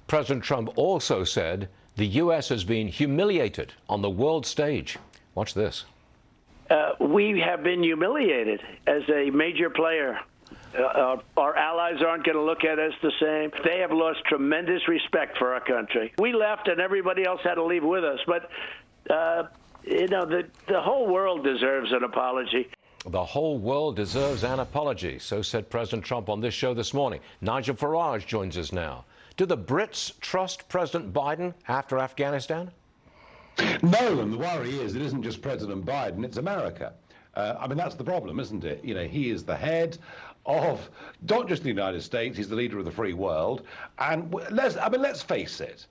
President Trump also said the U.S. has been humiliated on the world stage. Watch this. We have been humiliated as a major player. Our allies aren't going to look at us the same. They have lost tremendous respect for our country. We left and everybody else had to leave with us. But, the whole world deserves an apology. The whole world deserves an apology, so said President Trump on this show this morning. Nigel Farage joins us now. Do the Brits trust President Biden after Afghanistan? No, and the worry is it isn't just President Biden, it's America. That's the problem, isn't it? He is the head of not just the United States, he's the leader of the free world. And let's face it,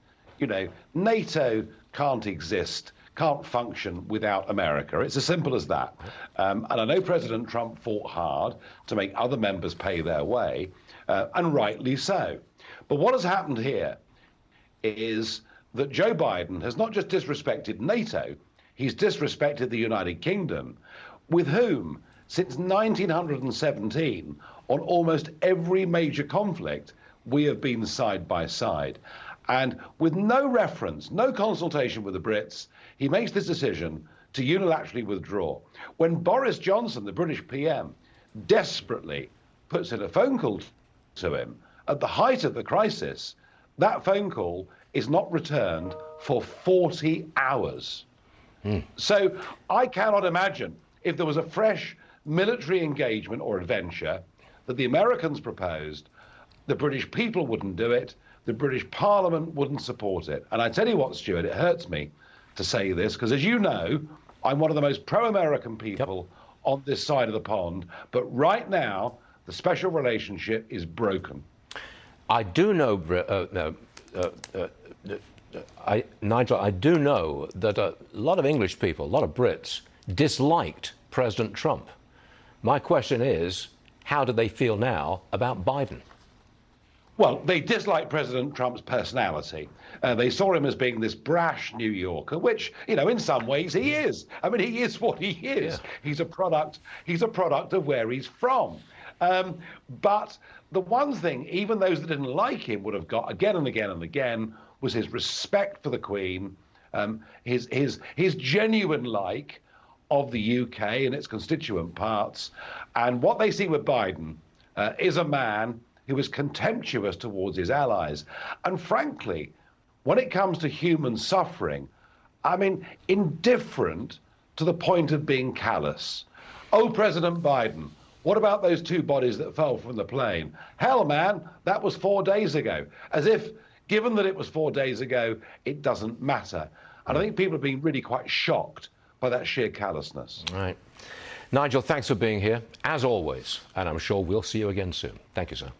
NATO can't exist, can't function without America. It's as simple as that. And I know President Trump fought hard to make other members pay their way, and rightly so. But what has happened here is that Joe Biden has not just disrespected NATO, he's disrespected the United Kingdom, with whom, since 1917, on almost every major conflict, we have been side by side. And with no reference, no consultation with the Brits, he makes this decision to unilaterally withdraw. When Boris Johnson, the British PM, desperately puts in a phone call to him at the height of the crisis, that phone call is not returned for 40 hours. So I cannot imagine if there was a fresh military engagement or adventure that the Americans proposed, the British people wouldn't do it, the British Parliament wouldn't support it. And I tell you what, Stuart, it hurts me to say this, because as you know, I'm one of the most pro-American people on this side of the pond. But right now, the special relationship is broken. I do know, Nigel, I do know that a lot of English people, a lot of Brits, disliked President Trump. My question is, how do they feel now about Biden? Well, they dislike President Trump's personality. They saw him as being this brash New Yorker, which, in some ways he is. He is what he is. Yeah. He's a product of where he's from. But the one thing, even those that didn't like him would have got again and again and again, was his respect for the Queen, his genuine like of the UK and its constituent parts. And what they see with Biden is a man who is contemptuous towards his allies. And frankly, when it comes to human suffering, indifferent to the point of being callous. Oh, President Biden, what about those two bodies that fell from the plane? Hell, man, that was 4 days ago. As if, given that it was 4 days ago, it doesn't matter. And I think people have been really quite shocked by that sheer callousness. All right. Nigel, thanks for being here, as always. And I'm sure we'll see you again soon. Thank you, sir.